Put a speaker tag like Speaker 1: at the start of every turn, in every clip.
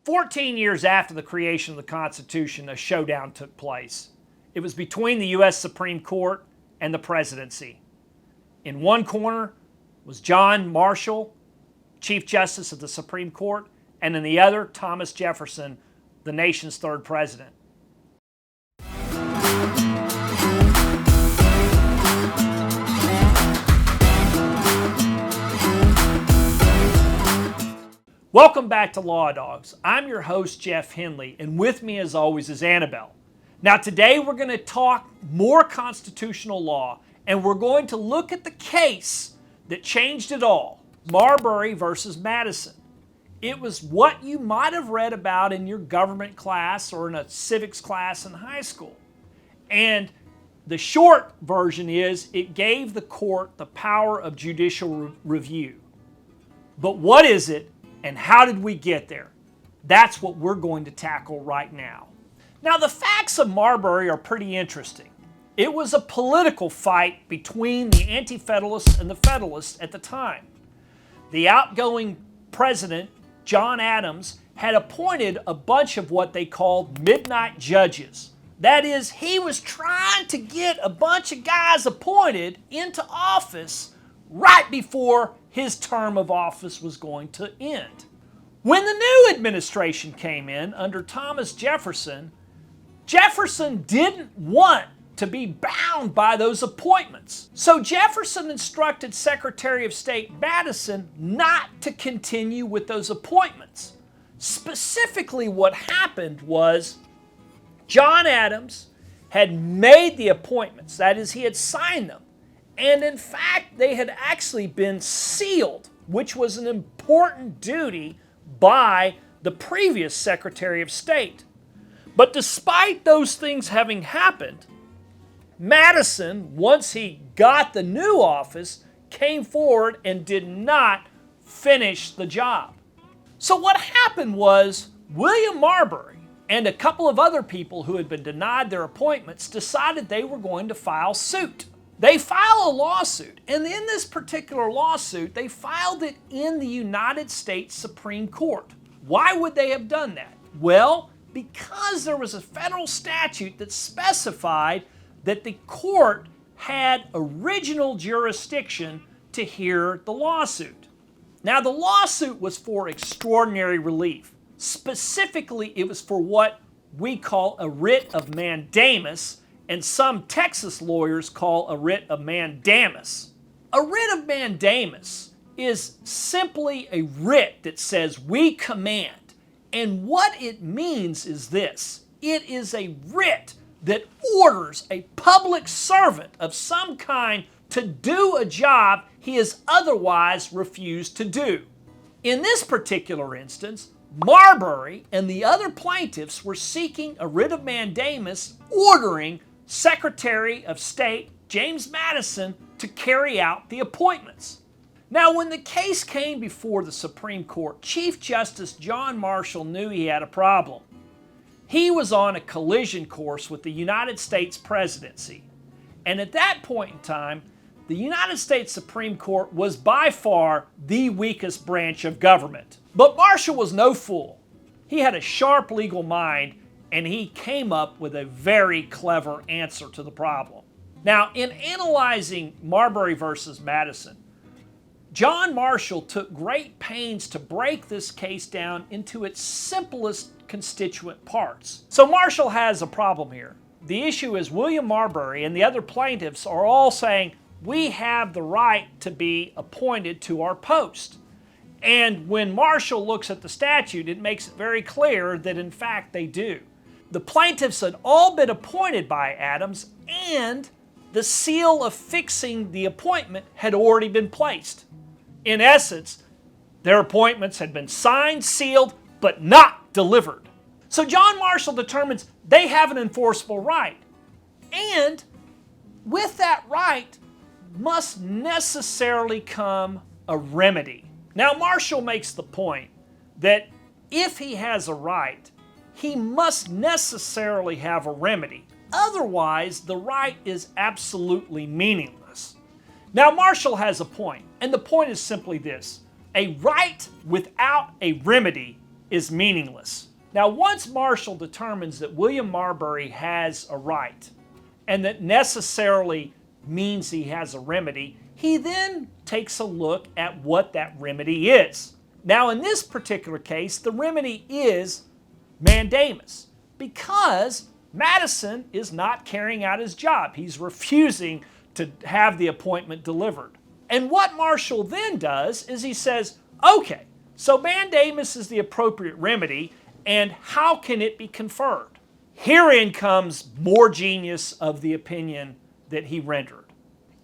Speaker 1: 14 years after the creation of the Constitution, a showdown took place. It was between the U.S. Supreme Court and the presidency. In one corner was John Marshall, Chief Justice of the Supreme Court, and in the other, Thomas Jefferson, the nation's third president. Welcome back to Law Dogs. I'm your host, Jeff Henley, and with me as always is Annabelle. Now today we're going to talk more constitutional law, and we're going to look at the case that changed it all, Marburry versus Madison. It was what you might have read about in your government class or in a civics class in high school. And the short version is it gave the court the power of judicial review. But what is it? And how did we get there? That's what we're going to tackle right now. Now, the facts of Marburry are pretty interesting. It was a political fight between the Anti-Federalists and the Federalists at the time. The outgoing president, John Adams, had appointed a bunch of what they called midnight judges. That is, he was trying to get a bunch of guys appointed into office right before his term of office was going to end. When the new administration came in under Thomas Jefferson, Jefferson didn't want to be bound by those appointments. So Jefferson instructed Secretary of State Madison not to continue with those appointments. Specifically, what happened was John Adams had made the appointments, that is, he had signed them. And in fact, they had actually been sealed, which was an important duty by the previous Secretary of State. But despite those things having happened, Madison, once he got the new office, came forward and did not finish the job. So what happened was William Marburry and a couple of other people who had been denied their appointments decided they were going to file suit. They filed a lawsuit, and in this particular lawsuit, they filed it in the United States Supreme Court. Why would they have done that? Well, because there was a federal statute that specified that the court had original jurisdiction to hear the lawsuit. Now, the lawsuit was for extraordinary relief. Specifically, it was for what we call a writ of mandamus, and some Texas lawyers call a writ of mandamus. A writ of mandamus is simply a writ that says we command. And what it means is this. It is a writ that orders a public servant of some kind to do a job he has otherwise refused to do. In this particular instance, Marburry and the other plaintiffs were seeking a writ of mandamus ordering Secretary of State James Madison to carry out the appointments. Now, when the case came before the Supreme Court, Chief Justice John Marshall knew he had a problem. He was on a collision course with the United States presidency. And at that point in time, the United States Supreme Court was by far the weakest branch of government. But Marshall was no fool. He had a sharp legal mind, and he came up with a very clever answer to the problem. Now, in analyzing Marburry versus Madison, John Marshall took great pains to break this case down into its simplest constituent parts. So Marshall has a problem here. The issue is William Marburry and the other plaintiffs are all saying, we have the right to be appointed to our post. And when Marshall looks at the statute, it makes it very clear that in fact they do. The plaintiffs had all been appointed by Adams, and the seal of fixing the appointment had already been placed. In essence, their appointments had been signed, sealed, but not delivered. So John Marshall determines they have an enforceable right. And with that right must necessarily come a remedy. Now, Marshall makes the point that if he has a right, he must necessarily have a remedy. Otherwise, the right is absolutely meaningless. Now, Marshall has a point, and the point is simply this. A right without a remedy is meaningless. Now, once Marshall determines that William Marburry has a right, and that necessarily means he has a remedy, he then takes a look at what that remedy is. Now, in this particular case, the remedy is mandamus, because Madison is not carrying out his job. He's refusing to have the appointment delivered. And what Marshall then does is he says, okay, so mandamus is the appropriate remedy, and how can it be conferred? Herein comes more genius of the opinion that he rendered.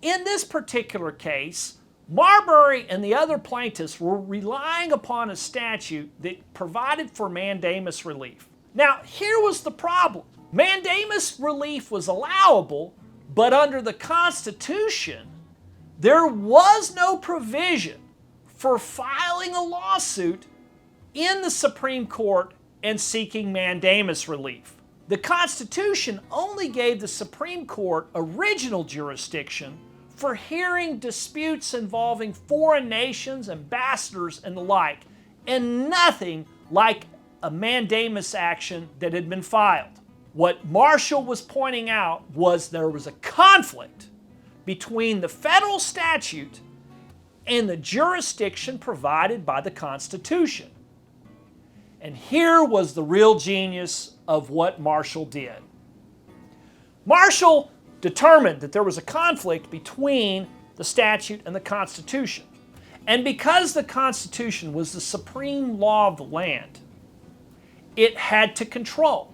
Speaker 1: In this particular case, Marburry and the other plaintiffs were relying upon a statute that provided for mandamus relief. Now, here was the problem. Mandamus relief was allowable, but under the Constitution, there was no provision for filing a lawsuit in the Supreme Court and seeking mandamus relief. The Constitution only gave the Supreme Court original jurisdiction for hearing disputes involving foreign nations, ambassadors, and the like, and nothing like a mandamus action that had been filed. What Marshall was pointing out was there was a conflict between the federal statute and the jurisdiction provided by the Constitution. And here was the real genius of what Marshall did. Marshall determined that there was a conflict between the statute and the Constitution. And because the Constitution was the supreme law of the land, it had to control.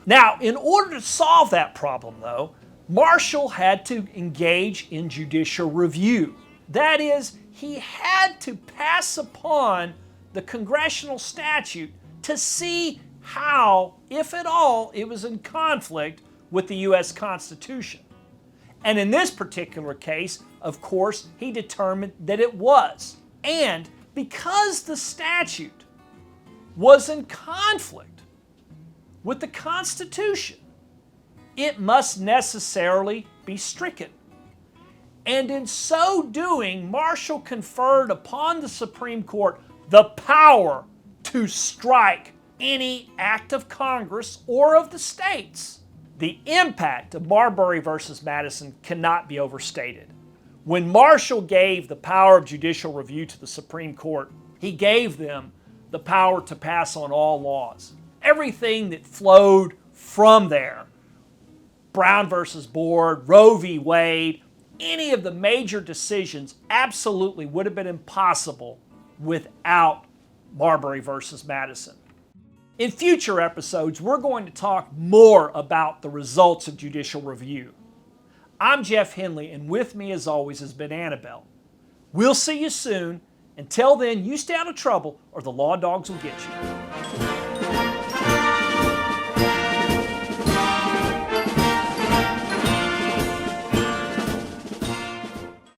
Speaker 1: Now, in order to solve that problem, though, Marshall had to engage in judicial review. That is, he had to pass upon the congressional statute to see how, if at all, it was in conflict with the U.S. Constitution. And in this particular case, of course, he determined that it was. And because the statute was in conflict with the Constitution, it must necessarily be stricken. And in so doing, Marshall conferred upon the Supreme Court the power to strike any act of Congress or of the states. The impact of Marbury versus Madison cannot be overstated. When Marshall gave the power of judicial review to the Supreme Court, he gave them the power to pass on all laws. Everything that flowed from there, Brown versus Board, Roe v. Wade, any of the major decisions absolutely would have been impossible without Marbury versus Madison. In future episodes, we're going to talk more about the results of judicial review. I'm Jeff Henley, and with me as always has been Annabelle. We'll see you soon. Until then, you stay out of trouble or the law dogs will get you.